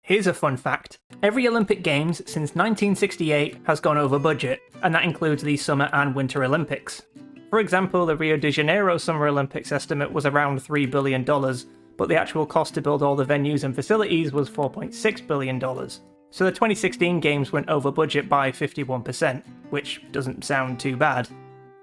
Here's a fun fact. Every Olympic Games since 1968 has gone over budget, and that includes the Summer and Winter Olympics. For example, the Rio de Janeiro Summer Olympics estimate was around $3 billion, but the actual cost to build all the venues and facilities was $4.6 billion. So the 2016 Games went over budget by 51%, which doesn't sound too bad.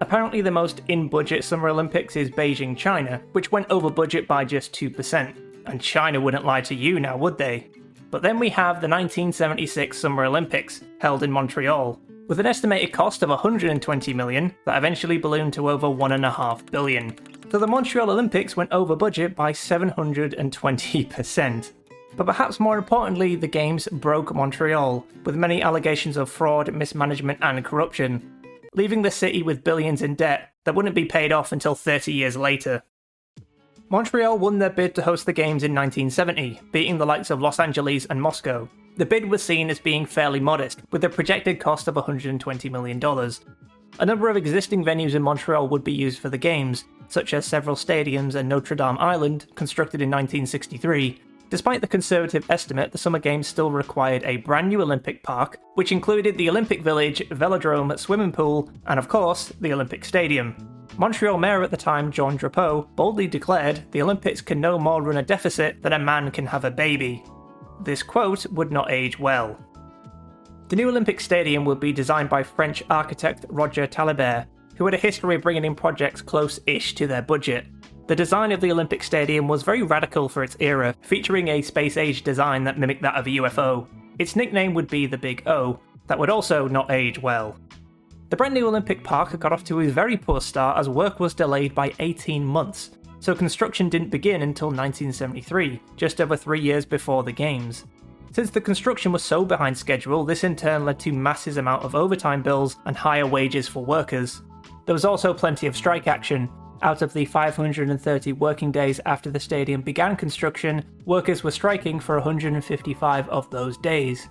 Apparently the most in-budget Summer Olympics is Beijing, China, which went over budget by just 2%. And China wouldn't lie to you now, would they? But then we have the 1976 Summer Olympics, held in Montreal, with an estimated cost of $120 million that eventually ballooned to over $1.5 billion. So the Montreal Olympics went over budget by 720%. But perhaps more importantly, the Games broke Montreal, with many allegations of fraud, mismanagement and corruption, leaving the city with billions in debt that wouldn't be paid off until 30 years later. Montreal won their bid to host the Games in 1970, beating the likes of Los Angeles and Moscow. The bid was seen as being fairly modest, with a projected cost of $120 million. A number of existing venues in Montreal would be used for the Games, such as several stadiums and Notre Dame Island, constructed in 1963. Despite the conservative estimate, the Summer Games still required a brand new Olympic park, which included the Olympic Village, velodrome, swimming pool, and of course, the Olympic Stadium. Montreal Mayor at the time, Jean Drapeau, boldly declared, "The Olympics can no more run a deficit than a man can have a baby." This quote would not age well. The new Olympic Stadium would be designed by French architect Roger Talibert, who had a history of bringing in projects close-ish to their budget. The design of the Olympic Stadium was very radical for its era, featuring a space-age design that mimicked that of a UFO. Its nickname would be the Big O, that would also not age well. The brand new Olympic Park got off to a very poor start as work was delayed by 18 months, so construction didn't begin until 1973, just over 3 years before the Games. Since the construction was so behind schedule, this in turn led to massive amount of overtime bills and higher wages for workers. There was also plenty of strike action. Out of the 530 working days after the stadium began construction, workers were striking for 155 of those days.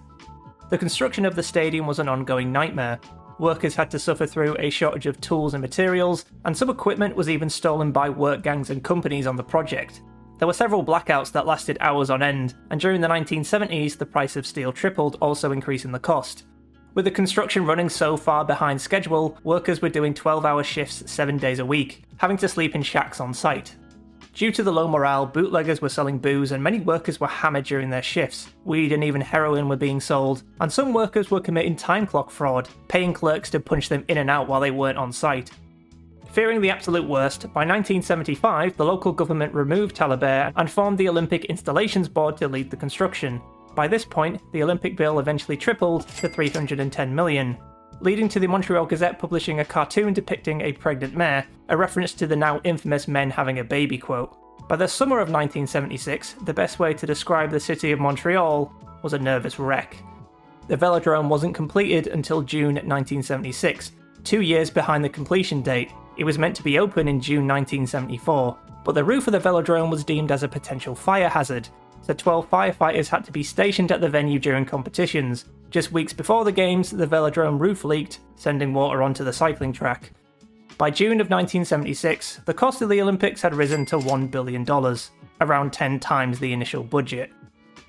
The construction of the stadium was an ongoing nightmare. Workers had to suffer through a shortage of tools and materials, and some equipment was even stolen by work gangs and companies on the project. There were several blackouts that lasted hours on end, and during the 1970s the price of steel tripled, also increasing the cost. With the construction running so far behind schedule, workers were doing 12-hour shifts 7 days a week, having to sleep in shacks on site. Due to the low morale, bootleggers were selling booze and many workers were hammered during their shifts. Weed and even heroin were being sold, and some workers were committing time clock fraud, paying clerks to punch them in and out while they weren't on site. Fearing the absolute worst, by 1975 the local government removed Talibert and formed the Olympic Installations Board to lead the construction. By this point, the Olympic bill eventually tripled to $310 million, leading to the Montreal Gazette publishing a cartoon depicting a pregnant mare, a reference to the now infamous men having a baby quote. By the summer of 1976, the best way to describe the city of Montreal was a nervous wreck. The velodrome wasn't completed until June 1976, 2 years behind the completion date. It was meant to be open in June 1974, but the roof of the velodrome was deemed as a potential fire hazard, so 12 firefighters had to be stationed at the venue during competitions. Just weeks before the Games, the velodrome roof leaked, sending water onto the cycling track. By June of 1976, the cost of the Olympics had risen to $1 billion, around 10 times the initial budget.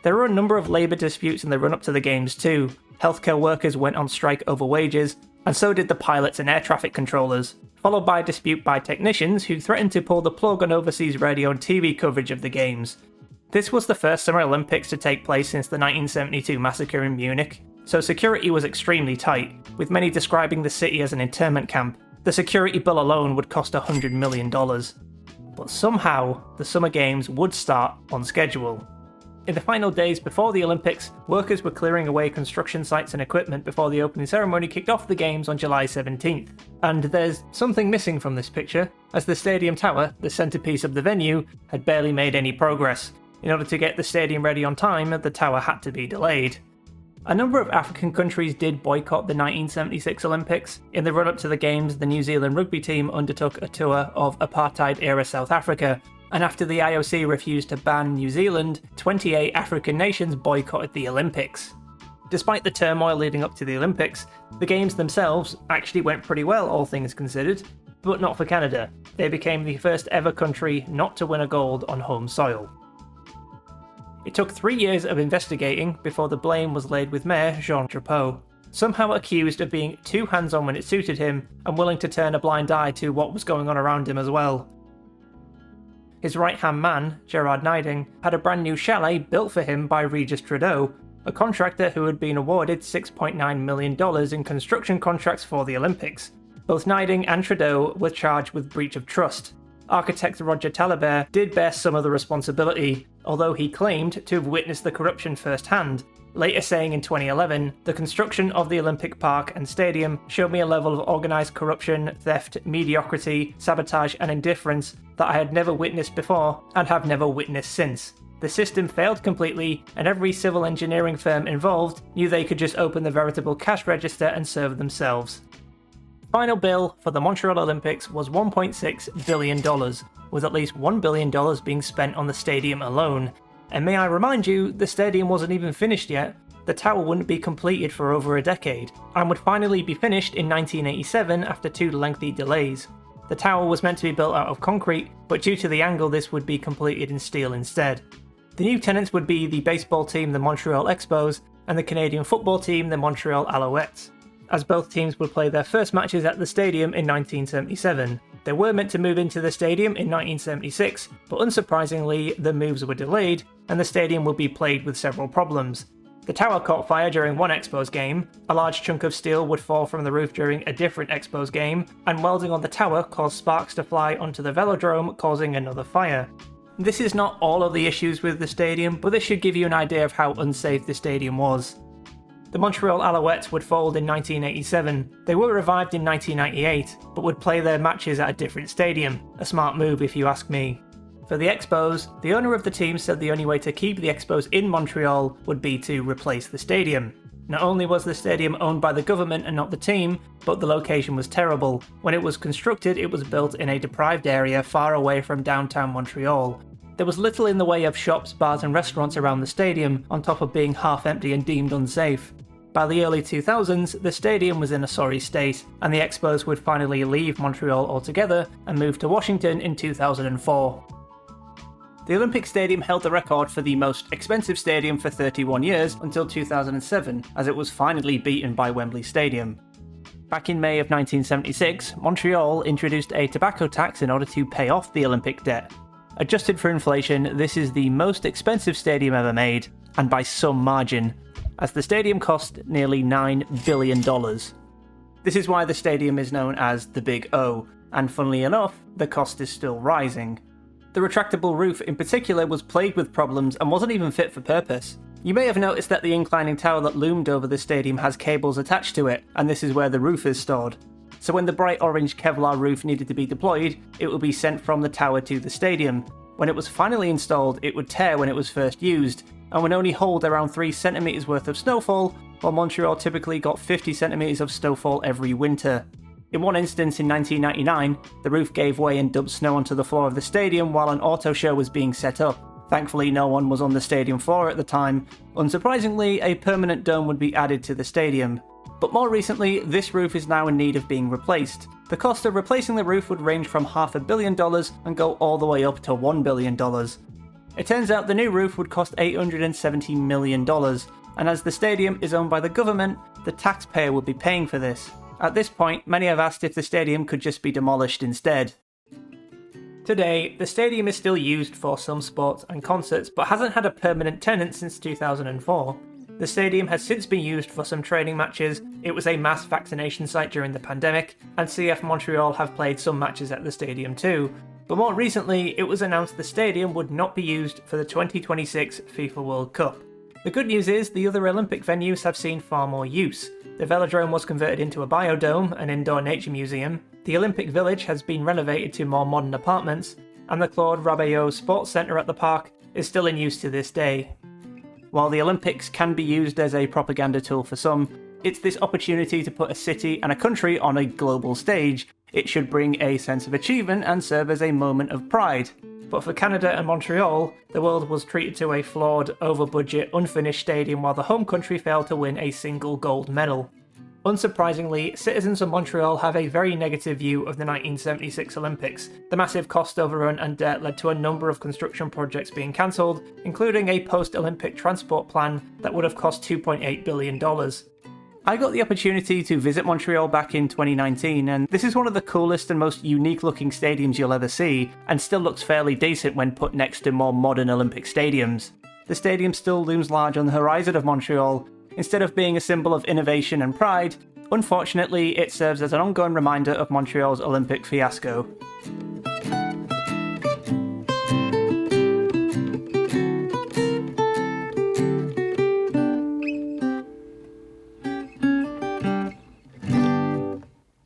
There were a number of labour disputes in the run-up to the Games too. Healthcare workers went on strike over wages, and so did the pilots and air traffic controllers, followed by a dispute by technicians who threatened to pull the plug on overseas radio and TV coverage of the Games. This was the first Summer Olympics to take place since the 1972 massacre in Munich, so security was extremely tight, with many describing the city as an internment camp. The security bill alone would cost $100 million. But somehow, the Summer Games would start on schedule. In the final days before the Olympics, workers were clearing away construction sites and equipment before the opening ceremony kicked off the Games on July 17th. And there's something missing from this picture, as the stadium tower, the centrepiece of the venue, had barely made any progress. In order to get the stadium ready on time, the tower had to be delayed. A number of African countries did boycott the 1976 Olympics. In the run-up to the Games, the New Zealand rugby team undertook a tour of apartheid-era South Africa, and after the IOC refused to ban New Zealand, 28 African nations boycotted the Olympics. Despite the turmoil leading up to the Olympics, the Games themselves actually went pretty well, all things considered, but not for Canada. They became the first ever country not to win a gold on home soil. It took 3 years of investigating before the blame was laid with Mayor Jean Drapeau, somehow accused of being too hands-on when it suited him and willing to turn a blind eye to what was going on around him as well. His right-hand man, Gerard Niding, had a brand new chalet built for him by Regis Trudeau, a contractor who had been awarded $6.9 million in construction contracts for the Olympics. Both Niding and Trudeau were charged with breach of trust. Architect Roger Talibert did bear some of the responsibility, although he claimed to have witnessed the corruption firsthand, later saying in 2011, "The construction of the Olympic Park and Stadium showed me a level of organised corruption, theft, mediocrity, sabotage and indifference that I had never witnessed before and have never witnessed since. The system failed completely, and every civil engineering firm involved knew they could just open the veritable cash register and serve themselves." Final bill for the Montreal Olympics was $1.6 billion, with at least $1 billion being spent on the stadium alone. And may I remind you, the stadium wasn't even finished yet. The tower wouldn't be completed for over a decade, and would finally be finished in 1987 after 2 lengthy delays. The tower was meant to be built out of concrete, but due to the angle this would be completed in steel instead. The new tenants would be the baseball team, the Montreal Expos, and the Canadian football team, the Montreal Alouettes, as both teams would play their first matches at the stadium in 1977. They were meant to move into the stadium in 1976, but unsurprisingly, the moves were delayed, and the stadium would be plagued with several problems. The tower caught fire during one Expos game, a large chunk of steel would fall from the roof during a different Expos game, and welding on the tower caused sparks to fly onto the velodrome, causing another fire. This is not all of the issues with the stadium, but this should give you an idea of how unsafe the stadium was. The Montreal Alouettes would fold in 1987. They were revived in 1998, but would play their matches at a different stadium. A smart move if you ask me. For the Expos, the owner of the team said the only way to keep the Expos in Montreal would be to replace the stadium. Not only was the stadium owned by the government and not the team, but the location was terrible. When it was constructed, it was built in a deprived area far away from downtown Montreal. There was little in the way of shops, bars and restaurants around the stadium, on top of being half empty and deemed unsafe. By the early 2000s, the stadium was in a sorry state, and the Expos would finally leave Montreal altogether and move to Washington in 2004. The Olympic Stadium held the record for the most expensive stadium for 31 years until 2007, as it was finally beaten by Wembley Stadium. Back in May of 1976, Montreal introduced a tobacco tax in order to pay off the Olympic debt. Adjusted for inflation, this is the most expensive stadium ever made, and by some margin, as the stadium cost nearly $9 billion. This is why the stadium is known as the Big O, and funnily enough, the cost is still rising. The retractable roof in particular was plagued with problems and wasn't even fit for purpose. You may have noticed that the inclining tower that loomed over the stadium has cables attached to it, and this is where the roof is stored. So when the bright orange Kevlar roof needed to be deployed, it would be sent from the tower to the stadium. When it was finally installed, it would tear when it was first used, and would only hold around 3 centimeters worth of snowfall, while Montreal typically got 50 centimeters of snowfall every winter. In one instance in 1999, the roof gave way and dumped snow onto the floor of the stadium while an auto show was being set up. Thankfully, no one was on the stadium floor at the time. Unsurprisingly, a permanent dome would be added to the stadium. But more recently, this roof is now in need of being replaced. The cost of replacing the roof would range from $500 million and go all the way up to $1 billion. It turns out the new roof would cost $870 million, and as the stadium is owned by the government, the taxpayer would be paying for this. At this point, many have asked if the stadium could just be demolished instead. Today, the stadium is still used for some sports and concerts, but hasn't had a permanent tenant since 2004. The stadium has since been used for some training matches, it was a mass vaccination site during the pandemic, and CF Montreal have played some matches at the stadium too. But more recently, it was announced the stadium would not be used for the 2026 FIFA World Cup. The good news is the other Olympic venues have seen far more use. The velodrome was converted into a biodome, an indoor nature museum, the Olympic Village has been renovated to more modern apartments, and the Claude Rabayeau Sports Centre at the park is still in use to this day. While the Olympics can be used as a propaganda tool for some, it's this opportunity to put a city and a country on a global stage. It should bring a sense of achievement and serve as a moment of pride. But for Canada and Montreal, the world was treated to a flawed, over-budget, unfinished stadium while the home country failed to win a single gold medal. Unsurprisingly, citizens of Montreal have a very negative view of the 1976 Olympics. The massive cost overrun and debt led to a number of construction projects being cancelled, including a post-Olympic transport plan that would have cost $2.8 billion. I got the opportunity to visit Montreal back in 2019, and this is one of the coolest and most unique looking stadiums you'll ever see, and still looks fairly decent when put next to more modern Olympic stadiums. The stadium still looms large on the horizon of Montreal. Instead of being a symbol of innovation and pride, unfortunately it serves as an ongoing reminder of Montreal's Olympic fiasco.